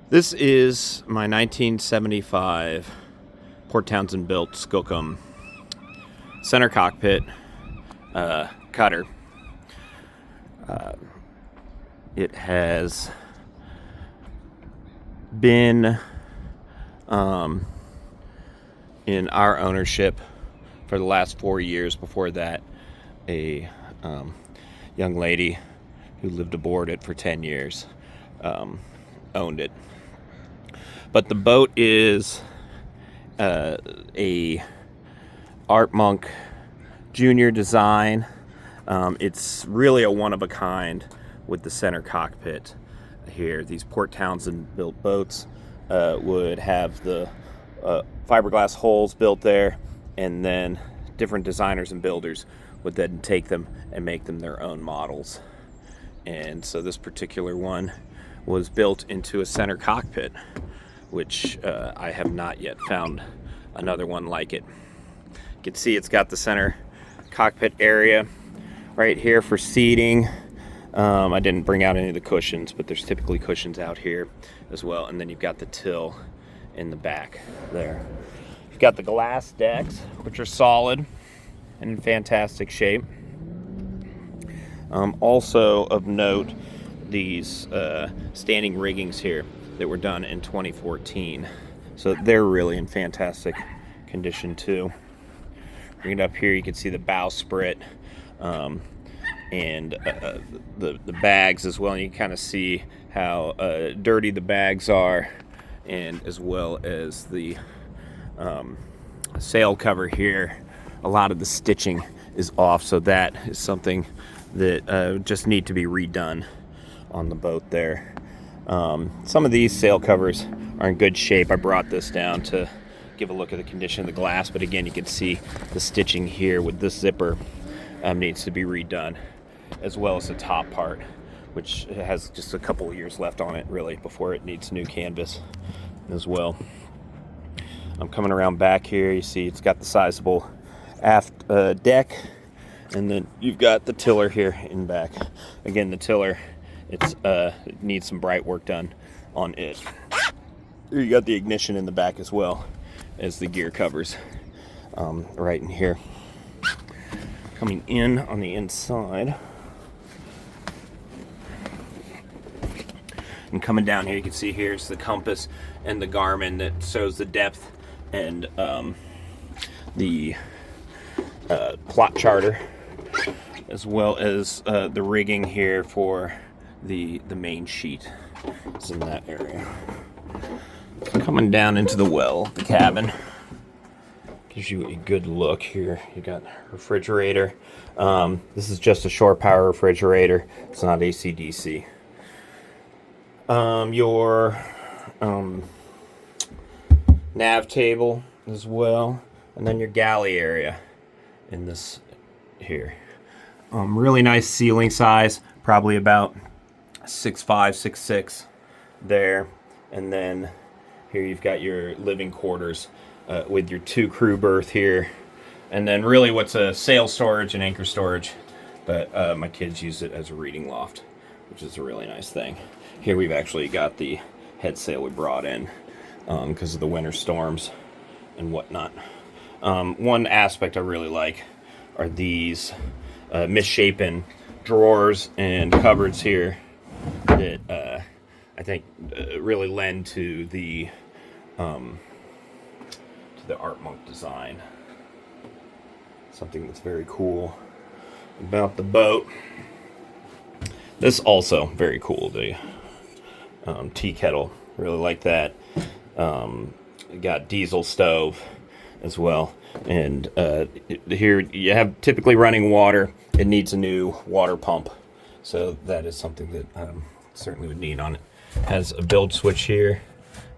This is my 1975 Port Townsend built Skookum Center Cockpit cutter. It has been in our ownership for the last 4 years. Before that, a young lady who lived aboard it for 10 years owned it. But the boat is a Art Monk Junior design. It's really a one-of-a-kind with the center cockpit here. These Port Townsend built boats would have the fiberglass holes built there, and then different designers and builders would then take them and make them their own models. And so this particular one was built into a center cockpit, which I have not yet found another one like it. You can see it's got the center cockpit area right here for seating. I didn't bring out any of the cushions, but there's typically cushions out here as well. And then you've got the till in the back there. You've got the glass decks, which are solid and in fantastic shape. Also of note, these standing riggings here that were done in 2014. So they're really in fantastic condition too. Bring it up here, you can see the bowsprit and the bags as well. And you can kind of see how dirty the bags are, and as well as the sail cover here. A lot of the stitching is off, so that is something that just need to be redone on the boat there. Some of these sail covers are in good shape. I brought this down to give a look at the condition of the glass, but again, you can see the stitching here with this zipper needs to be redone, as well as the top part, which has just a couple of years left on it really before it needs new canvas as well. I'm coming around back here. You see it's got the sizable aft deck, and then you've got the tiller here in back. Again, the tiller, it needs some bright work done on it. You got the ignition in the back as well as the gear covers right in here. Coming in on the inside and coming down here, you can see here's the compass and the Garmin that shows the depth, and the plot charter, as well as the rigging here for the main sheet is in that area. Coming down into the cabin, gives you a good look here. You got refrigerator. This is just a shore power refrigerator. It's not AC/DC. Your nav table as well, and then your galley area in this here. Really nice ceiling size, probably about 6'5", 6'6" there, and then here you've got your living quarters with your 2 crew berth here, and then really what's a sail storage and anchor storage, but my kids use it as a reading loft, which is a really nice thing. Here we've actually got the head sail we brought in because of the winter storms and whatnot. One aspect I really like are these misshapen drawers and cupboards here that I think really lend to the Art Monk design. Something that's very cool about the boat. This also very cool, the tea kettle. Really like that. Got diesel stove as well, and here you have typically running water. It needs a new water pump, so that is something that certainly would need on it. Has a build switch here,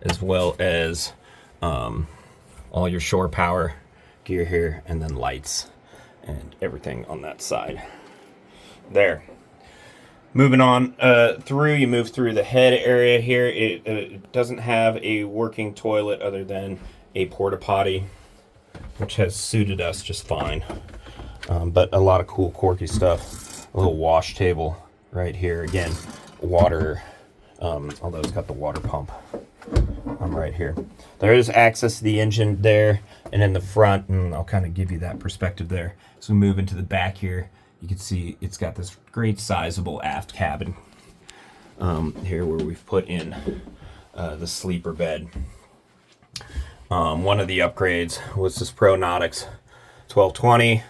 as well as all your shore power gear here, and then lights and everything on that side there. Moving on through, you move through the head area here. It doesn't have a working toilet other than a porta potty, which has suited us just fine. But a lot of cool, quirky stuff. A little wash table right here. Again, water although it's got the water pump right here. There is access to the engine there and in the front, and I'll kind of give you that perspective there. So we move into the back here, you can see it's got this great sizable aft cabin here where we've put in the sleeper bed. One of the upgrades was this ProNautics 1220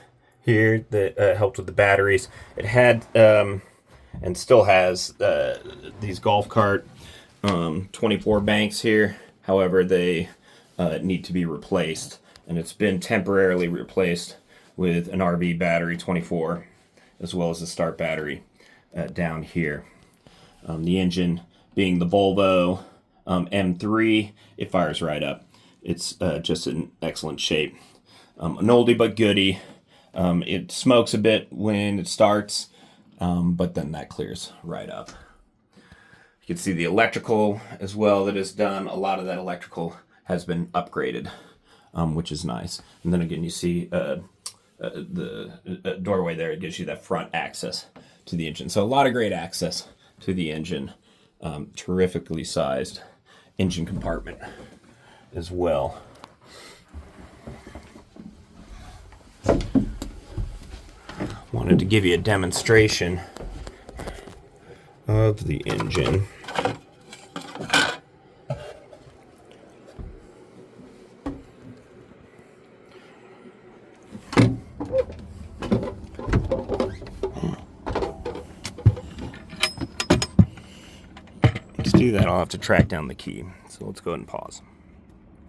here that helped with the batteries. It had and still has these golf cart 24 banks here. However, they need to be replaced, and it's been temporarily replaced with an RV battery 24 as well as a start battery down here. The engine being the Volvo M3, it fires right up. It's just in excellent shape. An oldie but goodie. It smokes a bit when it starts, but then that clears right up. You can see the electrical as well that is done. A lot of that electrical has been upgraded, which is nice. And then again, you see the doorway there. It gives you that front access to the engine. So a lot of great access to the engine. Terrifically sized engine compartment as well. Wanted to give you a demonstration of the engine. To do that, I'll have to track down the key. So let's go ahead and pause.